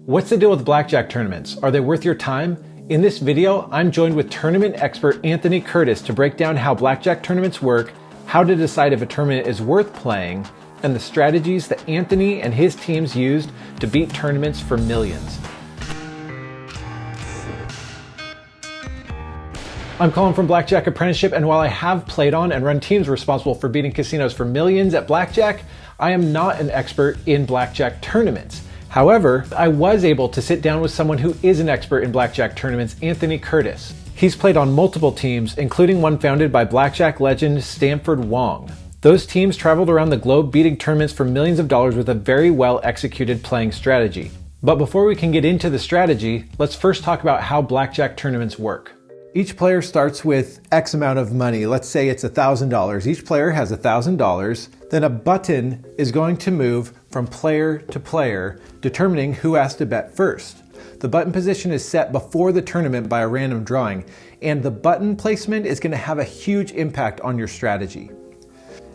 What's the deal with blackjack tournaments? Are they worth your time? In this video, I'm joined with tournament expert Anthony Curtis to break down how blackjack tournaments work, how to decide if a tournament is worth playing, and the strategies that Anthony and his teams used to beat tournaments for millions. I'm Colin from Blackjack Apprenticeship, and while I have played on and run teams responsible for beating casinos for millions at blackjack, I am not an expert in blackjack tournaments. However, I was able to sit down with someone who is an expert in blackjack tournaments, Anthony Curtis. He's played on multiple teams, including one founded by blackjack legend Stanford Wong. Those teams traveled around the globe beating tournaments for millions of dollars with a very well executed playing strategy. But before we can get into the strategy, let's first talk about how blackjack tournaments work. Each player starts with X amount of money. Let's say it's $1,000. Each player has $1,000. Then a button is going to move from player to player, determining who has to bet first. The button position is set before the tournament by a random drawing, and the button placement is going to have a huge impact on your strategy.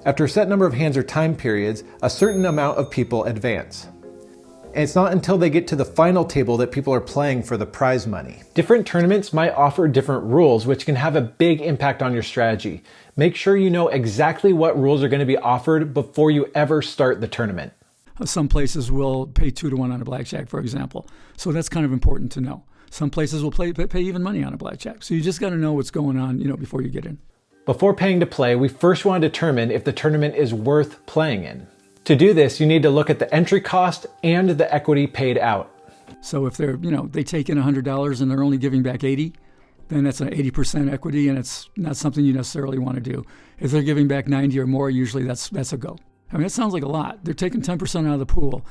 After a set number of hands or time periods, a certain amount of people advance. And it's not until they get to the final table that people are playing for the prize money. Different tournaments might offer different rules, which can have a big impact on your strategy. Make sure you know exactly what rules are going to be offered before you ever start the tournament. Some places will pay 2-to-1 on a blackjack, for example. So that's kind of important to know. Some places will pay even money on a blackjack. So you just got to know what's going on, before you get in. Before paying to play, we first want to determine if the tournament is worth playing in. To do this, you need to look at the entry cost and the equity paid out. So if they're, they take in $100 and they're only giving back 80, then that's an 80% equity, and it's not something you necessarily want to do. If they're giving back 90 or more, usually that's a go. I mean, that sounds like a lot. They're taking 10% out of the pool.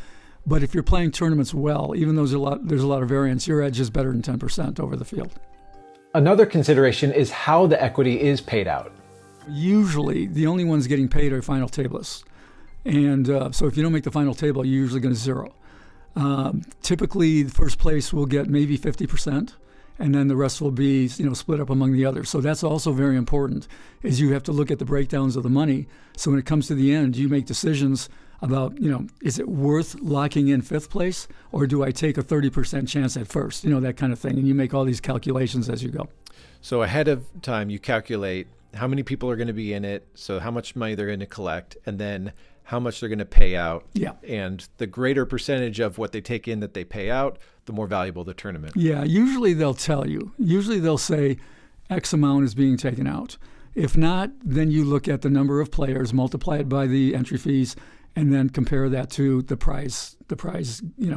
But if you're playing tournaments well, even though there's a lot of variance, your edge is better than 10% over the field. Another consideration is how the equity is paid out. Usually, the only ones getting paid are final tablists. And so if you don't make the final table, you're usually going to zero. Typically, the first place will get maybe 50%, and then the rest will be split up among the others. So that's also very important, is you have to look at the breakdowns of the money. So when it comes to the end, you make decisions about, is it worth locking in fifth place, or do I take a 30% chance at first? That kind of thing. And you make all these calculations as you go. So ahead of time, you calculate how many people are going to be in it, so how much money they're going to collect, and then how much they're going to pay out. Yeah. And the greater percentage of what they take in that they pay out, the more valuable the tournament. Yeah, usually they'll tell you. Usually they'll say X amount is being taken out. If not, then you look at the number of players, multiply it by the entry fees, and then compare that to the prize,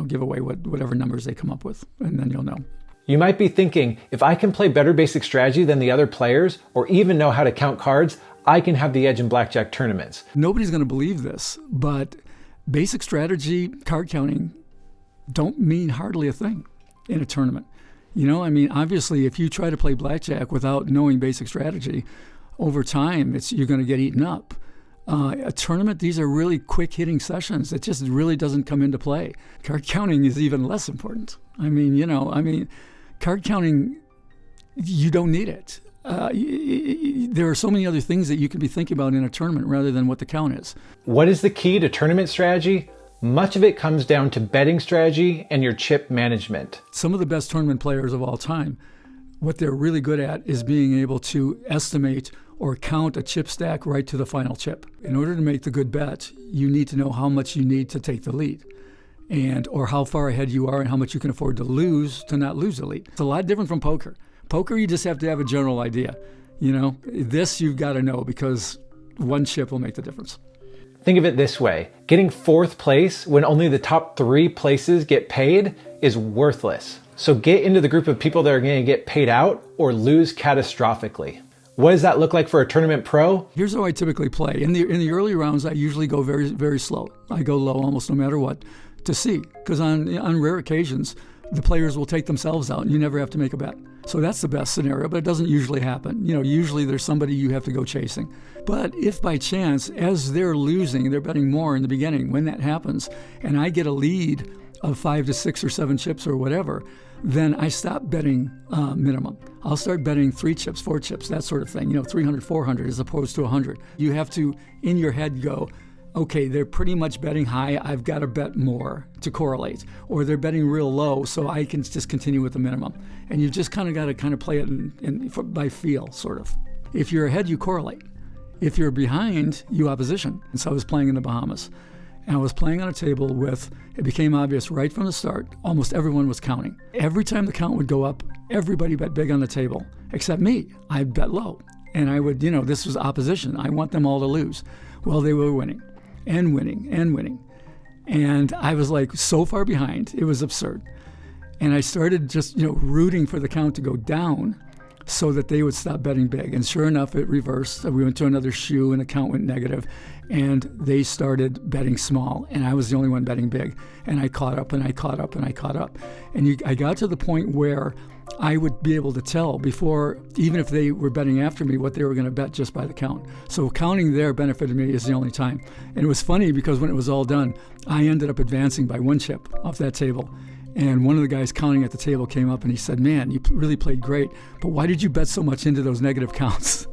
giveaway, whatever numbers they come up with, and then you'll know. You might be thinking, if I can play better basic strategy than the other players, or even know how to count cards, I can have the edge in blackjack tournaments. Nobody's going to believe this, but basic strategy, card counting, don't mean hardly a thing in a tournament. Obviously, if you try to play blackjack without knowing basic strategy, over time, you're going to get eaten up. A tournament, these are really quick hitting sessions. It just really doesn't come into play. Card counting is even less important. Card counting, you don't need it. There are so many other things that you can be thinking about in a tournament rather than what the count is. What is the key to tournament strategy? Much of it comes down to betting strategy and your chip management. Some of the best tournament players of all time, what they're really good at is being able to estimate or count a chip stack right to the final chip. In order to make the good bet, you need to know how much you need to take the lead, or how far ahead you are and how much you can afford to lose to not lose the lead. It's a lot different from poker. Poker, you just have to have a general idea. This you've got to know, because one chip will make the difference. Think of it this way. Getting fourth place when only the top 3 places get paid is worthless. So get into the group of people that are going to get paid out or lose catastrophically. What does that look like for a tournament pro? Here's how I typically play. In the early rounds, I usually go very, very slow. I go low almost no matter what to see, because on rare occasions, the players will take themselves out and you never have to make a bet. So that's the best scenario, but it doesn't usually happen. Usually there's somebody you have to go chasing. But if by chance, as they're losing, they're betting more in the beginning, when that happens, and I get a lead of 5 to 6 or 7 chips or whatever, then I stop betting minimum. I'll start betting 3 chips, 4 chips, that sort of thing, 300, 400 as opposed to 100. You have to, in your head, go, okay, they're pretty much betting high, I've got to bet more to correlate. Or they're betting real low, so I can just continue with the minimum. And you just kind of got to kind of play it by feel, sort of. If you're ahead, you correlate. If you're behind, you opposition. And so I was playing in the Bahamas. And I was playing on a table with, it became obvious right from the start, almost everyone was counting. Every time the count would go up, everybody bet big on the table, except me. I bet low. And I would, this was opposition. I want them all to lose. Well, they were winning and winning and winning. And I was like so far behind, it was absurd. And I started just, rooting for the count to go down so that they would stop betting big. And sure enough, it reversed. We went to another shoe and the count went negative. And they started betting small. And I was the only one betting big. And I caught up and I caught up and I caught up. And I got to the point where I would be able to tell before, even if they were betting after me, what they were going to bet just by the count. So counting there benefited me is the only time. And it was funny because when it was all done, I ended up advancing by 1 chip off that table. And one of the guys counting at the table came up and he said, "Man, you really played great, but why did you bet so much into those negative counts?"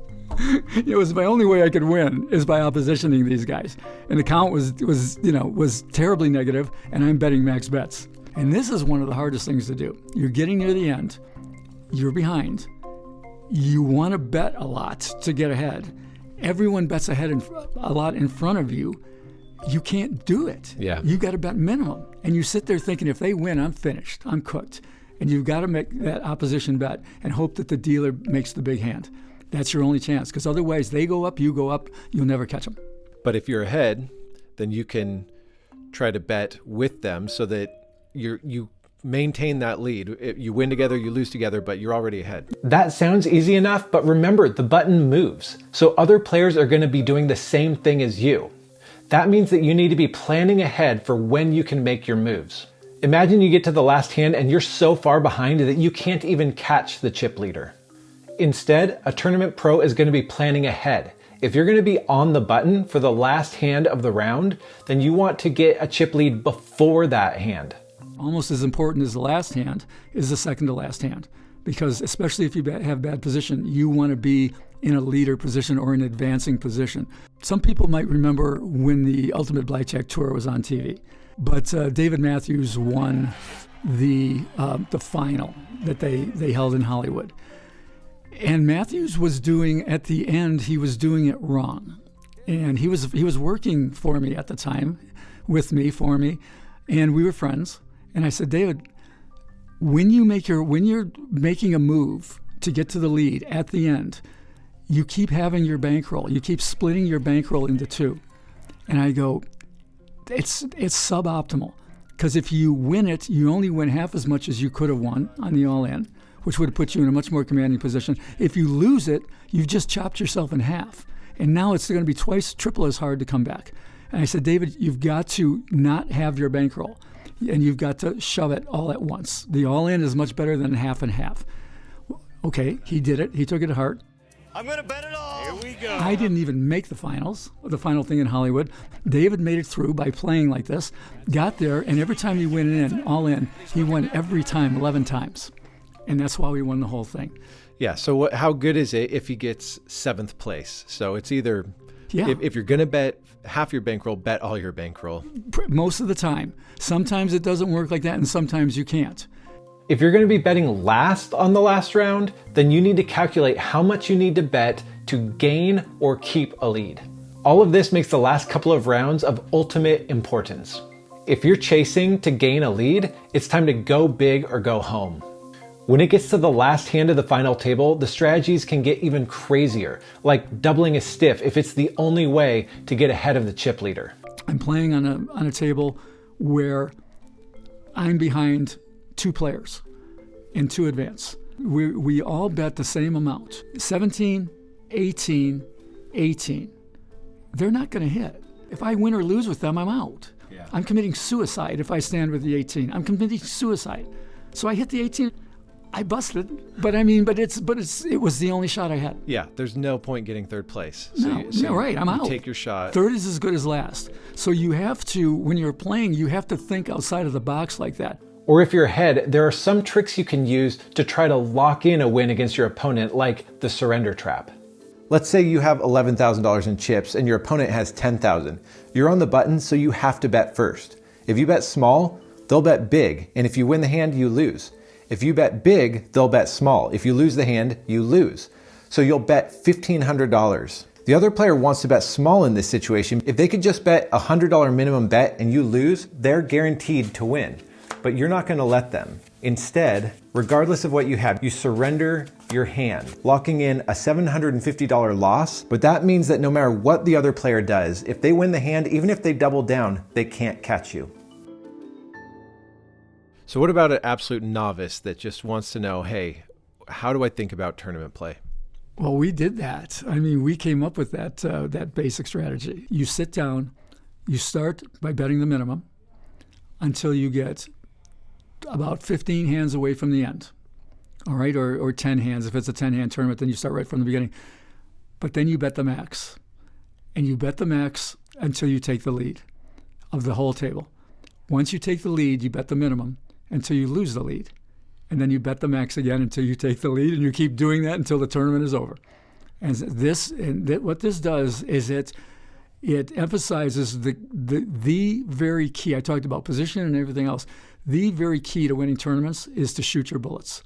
It was my only way I could win is by oppositioning these guys. And the count was terribly negative, and I'm betting max bets. And this is one of the hardest things to do. You're getting near the end. You're behind. You want to bet a lot to get ahead. Everyone bets ahead a lot in front of you. You can't do it. Yeah. You got to bet minimum. And you sit there thinking, if they win, I'm finished. I'm cooked. And you've got to make that opposition bet and hope that the dealer makes the big hand. That's your only chance, because otherwise they go up, you'll never catch them. But if you're ahead, then you can try to bet with them so that you maintain that lead. You win together, you lose together, but you're already ahead. That sounds easy enough, but remember, the button moves. So other players are going to be doing the same thing as you. That means that you need to be planning ahead for when you can make your moves. Imagine you get to the last hand and you're so far behind that you can't even catch the chip leader. Instead, a tournament pro is going to be planning ahead. If you're going to be on the button for the last hand of the round, then you want to get a chip lead before that hand. Almost as important as the last hand is the second to last hand, because especially if you have bad position, you want to be in a leader position or an advancing position. Some people might remember when the Ultimate Blackjack Tour was on TV, but David Matthews won the final that they held in Hollywood. And Matthews was doing, at the end, he was doing it wrong. And he was working for me at the time, for me, and we were friends. And I said, "David, when you're making a move to get to the lead at the end, you keep having your bankroll. You keep splitting your bankroll into 2." And I go, it's suboptimal, because if you win it, you only win half as much as you could have won on the all-in, which would have put you in a much more commanding position. If you lose it, you've just chopped yourself in half. And now it's going to be triple as hard to come back. And I said, "David, you've got to not have your bankroll, and you've got to shove it all at once. The all-in is much better than half and half." Okay, he did it. He took it to heart. I'm going to bet it all. Here we go. I didn't even make the final thing in Hollywood. David made it through by playing like this, got there, and every time he went in, all in, he won every time 11 times. And that's why we won the whole thing. Yeah, so how good is it if he gets 7th place? So it's either, if you're going to bet half your bankroll, bet all your bankroll. Most of the time. Sometimes it doesn't work like that, and sometimes you can't. If you're going to be betting last on the last round, then you need to calculate how much you need to bet to gain or keep a lead. All of this makes the last couple of rounds of ultimate importance. If you're chasing to gain a lead, it's time to go big or go home. When it gets to the last hand of the final table, the strategies can get even crazier, like doubling a stiff if it's the only way to get ahead of the chip leader. I'm playing on a table where I'm behind 2 players in 2 advance. We all bet the same amount, 17, 18, 18. They're not going to hit. If I win or lose with them, I'm out. Yeah. I'm committing suicide if I stand with the 18. I'm committing suicide. So I hit the 18. I busted, but it was the only shot I had. Yeah, there's no point getting 3rd place. Right, I'm out. Take your shot. 3rd is as good as last. So you have to, when you're playing, you have to think outside of the box like that. Or if you're ahead, there are some tricks you can use to try to lock in a win against your opponent, like the surrender trap. Let's say you have $11,000 in chips and your opponent has 10,000. You're on the button, so you have to bet first. If you bet small, they'll bet big, and if you win the hand, you lose. If you bet big, they'll bet small. If you lose the hand, you lose. So you'll bet $1,500. The other player wants to bet small in this situation. If they could just bet a $100 minimum bet and you lose, they're guaranteed to win. But you're not going to let them. Instead, regardless of what you have, you surrender your hand, locking in a $750 loss. But that means that no matter what the other player does, if they win the hand, even if they double down, they can't catch you. So what about an absolute novice that just wants to know, hey, how do I think about tournament play? Well, we did that. I mean, we came up with that basic strategy. You sit down, you start by betting the minimum until you get about 15 hands away from the end, all right, or 10 hands. If it's a 10-hand tournament, then you start right from the beginning. But then you bet the max, and you bet the max until you take the lead of the whole table. Once you take the lead, you bet the minimum until you lose the lead. And then you bet the max again until you take the lead, and you keep doing that until the tournament is over. And what this does is it emphasizes the very key. I talked about position and everything else. The very key to winning tournaments is to shoot your bullets.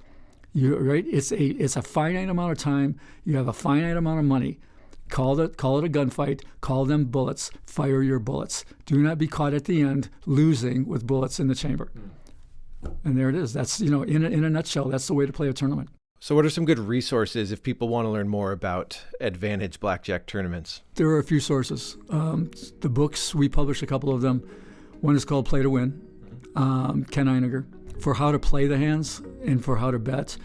Right? It's a finite amount of time. You have a finite amount of money. Call it a gunfight. Call them bullets. Fire your bullets. Do not be caught at the end losing with bullets in the chamber. And there it is. That's, in a nutshell, that's the way to play a tournament. So what are some good resources if people want to learn more about advantage blackjack tournaments? There are a few sources. The books, we publish a couple of them. One is called Play to Win, Ken Einiger. For how to play the hands and for how to bet,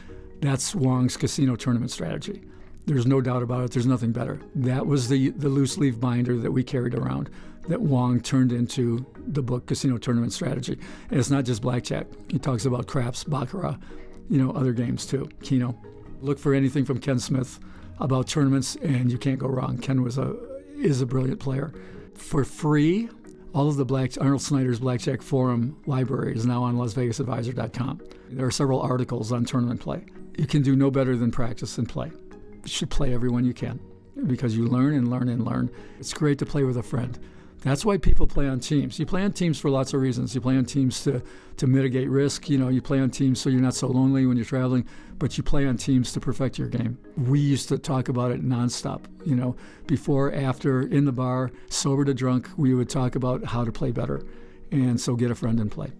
that's Wong's casino tournament strategy. There's no doubt about it. There's nothing better. That was the loose leaf binder that we carried around that Wong turned into the book Casino Tournament Strategy. And it's not just blackjack. He talks about craps, baccarat, other games too, Keno. Look for anything from Ken Smith about tournaments and you can't go wrong. Ken is a brilliant player. For free, all of the Arnold Snyder's Blackjack Forum library is now on LasVegasAdvisor.com. There are several articles on tournament play. You can do no better than practice and play. You should play everyone you can because you learn and learn and learn. It's great to play with a friend. That's why people play on teams. You play on teams for lots of reasons. You play on teams to mitigate risk. You play on teams so you're not so lonely when you're traveling, but you play on teams to perfect your game. We used to talk about it nonstop. Before, after, in the bar, sober to drunk, we would talk about how to play better. And so get a friend and play.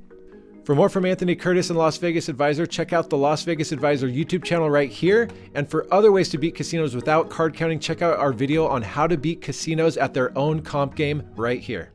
For more from Anthony Curtis and Las Vegas Advisor, check out the Las Vegas Advisor YouTube channel right here. And for other ways to beat casinos without card counting, check out our video on how to beat casinos at their own comp game right here.